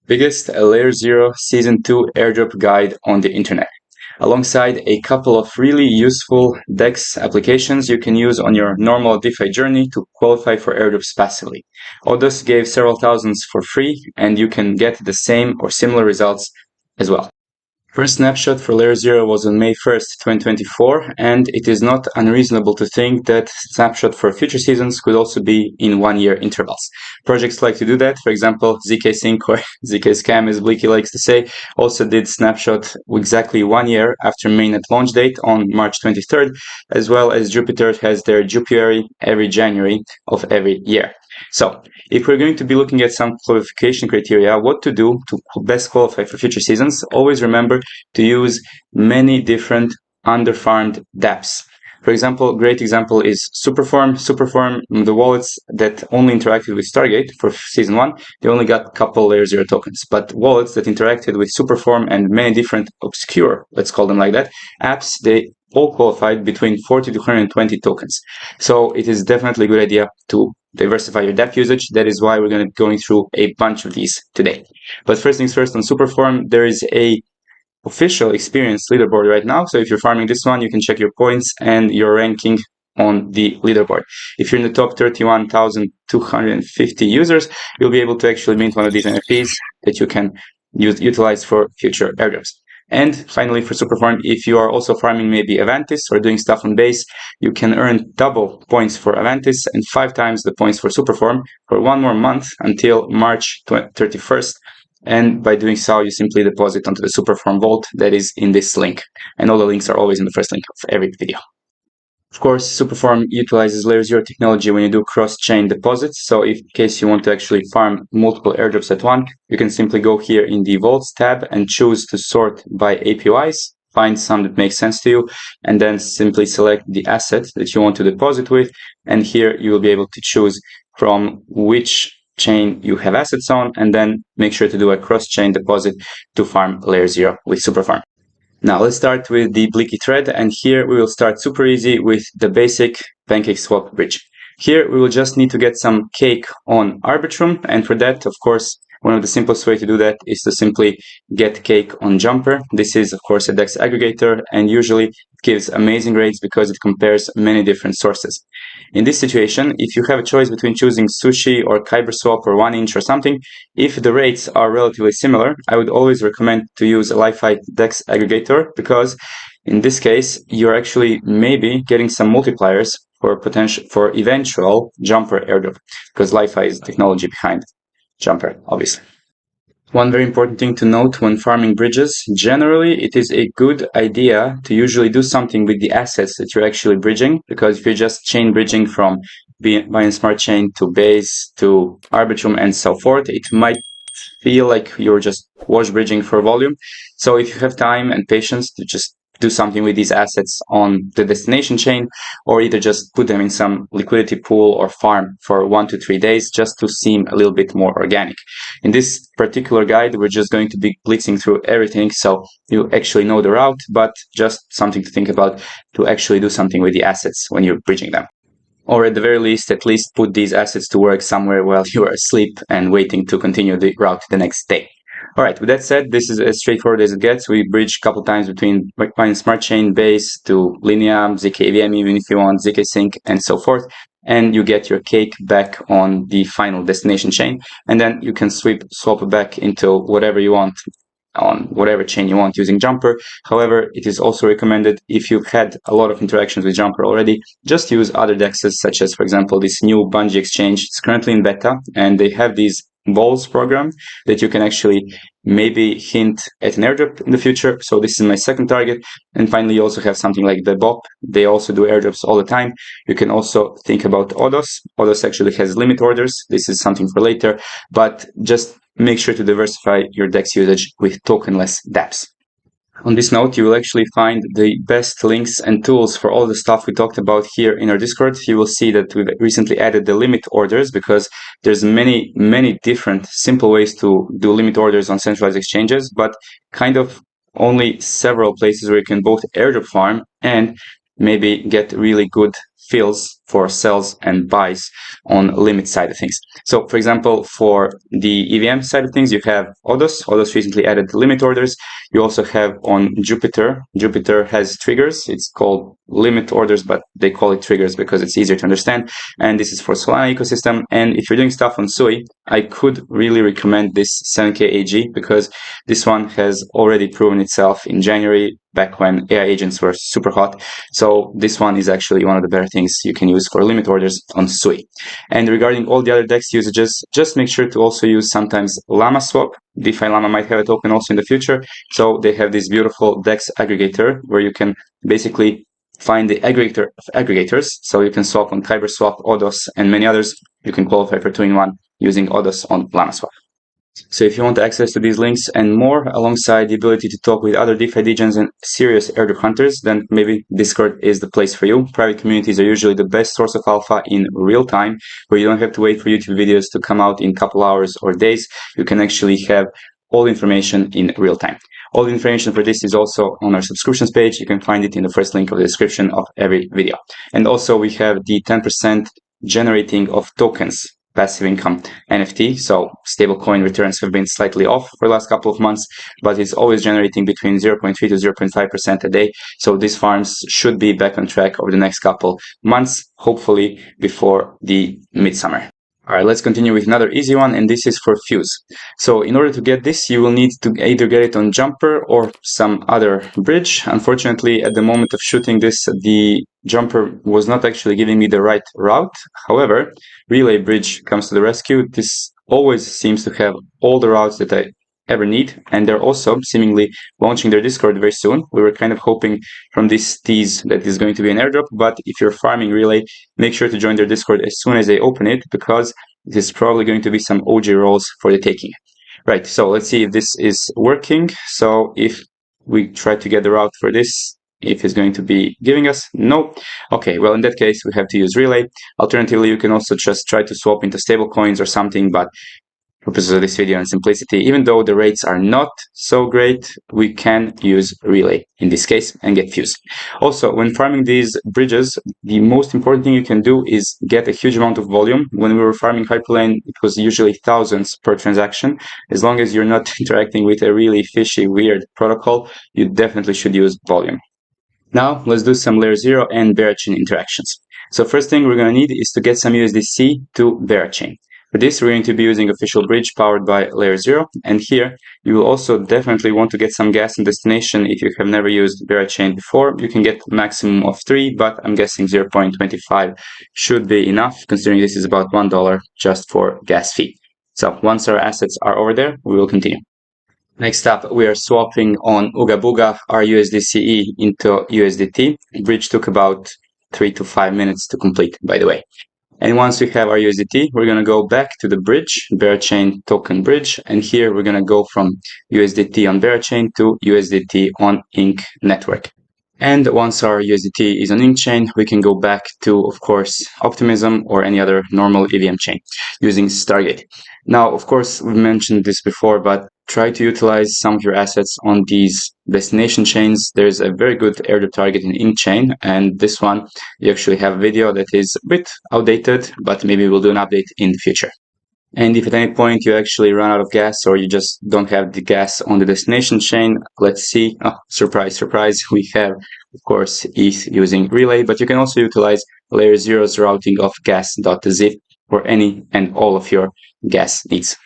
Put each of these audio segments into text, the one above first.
biggest layerzero Season 2 airdrop guide on the internet, alongside a couple of really useful DEX applications you can use on your normal DeFi journey to qualify for airdrops passively. Others gave several thousands for free, and you can get the same or similar results as well. First snapshot for layerzero was on May 1st, 2024, and it is not unreasonable to think that snapshot for future seasons could also be in 1-year intervals. Projects like to do that. For example, ZkSync or ZkScam, as Bleaky likes to say, also did snapshot exactly 1 year after mainnet launch date on March 23rd, as well as Jupiter has their Jupiary every January of every year. So, if we're going to be looking at some qualification criteria, what to do to best qualify for future seasons, always remember to use many different underfarmed dApps. For example, great example is Superform. Superform, the wallets that only interacted with Stargate for Season 1, they only got a couple layerzero tokens. But wallets that interacted with Superform and many different obscure, let's call them like that, apps, they all qualified between 40 to 120 tokens. So it is definitely a good idea to diversify your dApp usage. That is why we're going to be going through a bunch of these today. But first things first, on Superform, there is a official experience leaderboard right now. So if you're farming this one, you can check your points and your ranking on the leaderboard. If you're in the top 31,250 users, you'll be able to actually mint one of these NFTs that you can utilize for future airdrops. And finally, for Superfarm, if you are also farming maybe Avantis or doing stuff on base, you can earn double points for Avantis and 5 times the points for Superfarm for 1 more month until March 31st. And by doing so, you simply deposit onto the Superfarm vault that is in this link. And all the links are always in the first link of every video. Of course, Superfarm utilizes layerzero technology when you do cross-chain deposits. So in case you want to actually farm multiple airdrops at once, you can simply go here in the Vaults tab and choose to sort by APYs, find some that makes sense to you, and then simply select the asset that you want to deposit with. And here you will be able to choose from which chain you have assets on, and then make sure to do a cross-chain deposit to farm layerzero with Superfarm. Now let's start with the Bleaky thread, and here we will start super easy with the basic PancakeSwap bridge. Here we will just need to get some cake on Arbitrum, and for that, of course, one of the simplest way to do that is to simply get cake on Jumper. This is, of course, a DEX aggregator, and usually it gives amazing rates because it compares many different sources. In this situation, if you have a choice between choosing Sushi or KyberSwap or 1inch or something, if the rates are relatively similar, I would always recommend to use a LiFi DEX aggregator, because in this case, you're actually maybe getting some multipliers for eventual Jumper airdrop, because LiFi is the technology behind Jumper, obviously. One very important thing to note when farming bridges, generally it is a good idea to usually do something with the assets that you're actually bridging, because if you're just chain bridging from Binance Smart Chain to Base to Arbitrum and so forth, it might feel like you're just wash bridging for volume. So if you have time and patience to just do something with these assets on the destination chain, or either just put them in some liquidity pool or farm for 1 to 3 days just to seem a little bit more organic. In this particular guide, we're just going to be blitzing through everything, so you actually know the route, but just something to think about to actually do something with the assets when you're bridging them. Or at the very least, at least put these assets to work somewhere while you are asleep and waiting to continue the route the next day. Alright, with that said, this is as straightforward as it gets. We bridge a couple times between Binance Smart Chain, Base to Linea, ZkEVM, even if you want, ZkSync, and so forth. And you get your cake back on the final destination chain. And then you can swap it back into whatever you want on whatever chain you want using Jumper. However, it is also recommended, if you've had a lot of interactions with Jumper already, just use other DEXs, such as, for example, this new Bungie exchange. It's currently in beta, and they have these balls program that you can actually maybe hint at an airdrop in the future. So this is my second target. And finally, you also have something like the BOP. They also do airdrops all the time. You can also think about Odos. Odos actually has limit orders. This is something for later, but just make sure to diversify your DEX usage with tokenless dApps. On this note, you will actually find the best links and tools for all the stuff we talked about here in our Discord. You will see that we've recently added the limit orders, because there's many different simple ways to do limit orders on centralized exchanges, but kind of only several places where you can both airdrop farm and maybe get really good fills for sells and buys on limit side of things. So for example, for the EVM side of things, you have Odos. Odos recently added limit orders. You also have on Jupiter. Jupiter has triggers. It's called limit orders, but they call it triggers because it's easier to understand. And this is for Solana ecosystem. And if you're doing stuff on Sui, I could really recommend this 7K AG because this one has already proven itself in January, back when AI agents were super hot. So this one is actually one of the better things you can use for limit orders on Sui. And regarding all the other DEX usages, just make sure to also use sometimes Llama Swap. DeFi Llama might have a token also in the future. So they have this beautiful DEX aggregator where you can basically find the aggregator of aggregators. So you can swap on TiberSwap, Odos, and many others. You can qualify for 2-in-1 using Odos on Llama Swap. So if you want access to these links and more, alongside the ability to talk with other DeFi degens and serious airdrop hunters, then maybe Discord is the place for you. Private communities are usually the best source of alpha in real time, where you don't have to wait for YouTube videos to come out in a couple hours or days. You can actually have all the information in real time. All the information for this is also on our subscriptions page. You can find it in the first link of the description of every video. And also we have the 10% generating of tokens passive income NFT. So stablecoin returns have been slightly off for the last couple of months, but it's always generating between 0.3 to 0.5% a day. So these farms should be back on track over the next couple months, hopefully before the midsummer. All right, let's continue with another easy one, and this is for Fuse. So in order to get this, you will need to either get it on Jumper or some other bridge. Unfortunately, at the moment of shooting this, the Jumper was not actually giving me the right route. However, Relay Bridge comes to the rescue. This always seems to have all the routes that I ever need, and they're also seemingly launching their Discord very soon. We were kind of hoping from this tease that is going to be an airdrop, but if you're farming Relay, make sure to join their Discord as soon as they open it, because there's probably going to be some OG roles for the taking. Right, so let's see if this is working. So if we try to get the route for this, if it's going to be giving us, no. Okay, well, in that case, we have to use Relay. Alternatively, you can also just try to swap into stable coins or something, but purposes of this video and simplicity, even though the rates are not so great, we can use Relay in this case and get Fuse. Also, when farming these bridges, the most important thing you can do is get a huge amount of volume. When we were farming Hyperlane, it was usually thousands per transaction. As long as you're not interacting with a really fishy, weird protocol, you definitely should use volume. Now, let's do some layerzero and Vechain interactions. So first thing we're going to need is to get some USDC to Vechain. For this, we're going to be using official bridge powered by layerzero, and here you will also definitely want to get some gas and destination. If you have never used Vechain before, you can get a maximum of 3, but I'm guessing 0.25 should be enough, considering this is about $1 just for gas fee. So once our assets are over there, we will continue. Next up, we are swapping on Ooga Booga our USDCE into USDT. Bridge took about 3 to 5 minutes to complete, by the way. And once we have our USDT, we're going to go back to the bridge, Vechain token bridge. And here we're going to go from USDT on Vechain to USDT on Inc network. And once our USDT is on Inc chain, we can go back to, of course, Optimism or any other normal EVM chain using Stargate. Now, of course, we mentioned this before, but try to utilize some of your assets on these destination chains. There's a very good airdrop target in Inc chain, and this one, you actually have a video that is a bit outdated, but maybe we'll do an update in the future. And if at any point you actually run out of gas or you just don't have the gas on the destination chain, let's see. Oh, surprise, surprise. We have, of course, ETH using Relay, but you can also utilize layerzero's routing of gas.zip for any and all of your gas needs.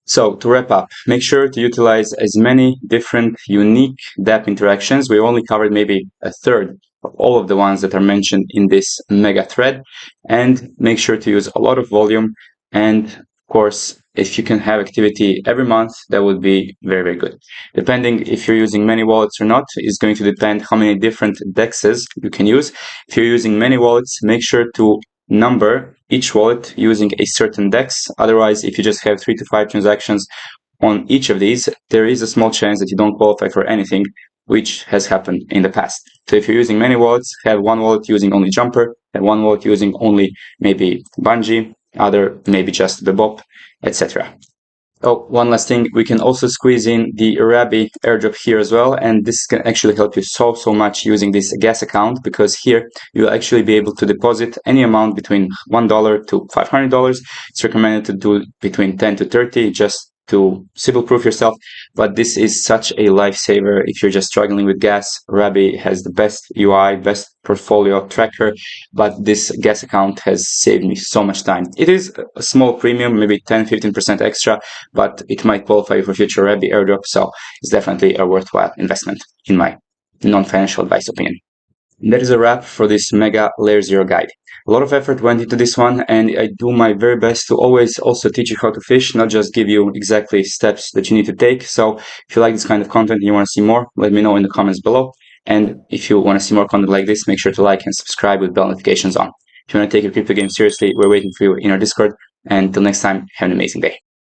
So to wrap up, make sure to utilize as many different unique dApp interactions. We only covered maybe a third of all of the ones that are mentioned in this mega thread, and make sure to use a lot of volume. And of course, if you can have activity every month, that would be very, very good. Depending if you're using many wallets or not is going to depend how many different DEXs you can use. If you're using many wallets, make sure to number each wallet using a certain DEX. Otherwise, if you just have 3 to 5 transactions on each of these, there is a small chance that you don't qualify for anything, which has happened in the past. So if you're using many wallets, have one wallet using only Jumper, have one wallet using only maybe Bungee, other maybe just the BOP, etc. Oh, one last thing, we can also squeeze in the Rabbi airdrop here as well, and this can actually help you so much using this gas account, because here you'll actually be able to deposit any amount between $1 to $500. It's recommended to do between 10 to 30 just to Sybil proof yourself, but this is such a lifesaver if you're just struggling with gas. Rabbi has the best UI, best portfolio tracker, but this gas account has saved me so much time. It is a small premium, maybe 10-15% extra, but it might qualify you for future Rabbi airdrop, so it's definitely a worthwhile investment in my non-financial advice opinion. And that is a wrap for this mega layerzero guide. A lot of effort went into this one, and I do my very best to always also teach you how to fish, not just give you exactly steps that you need to take. So if you like this kind of content and you want to see more, let me know in the comments below. And if you want to see more content like this, make sure to like and subscribe with bell notifications on. If you want to take your crypto game seriously, we're waiting for you in our Discord. And until next time, have an amazing day.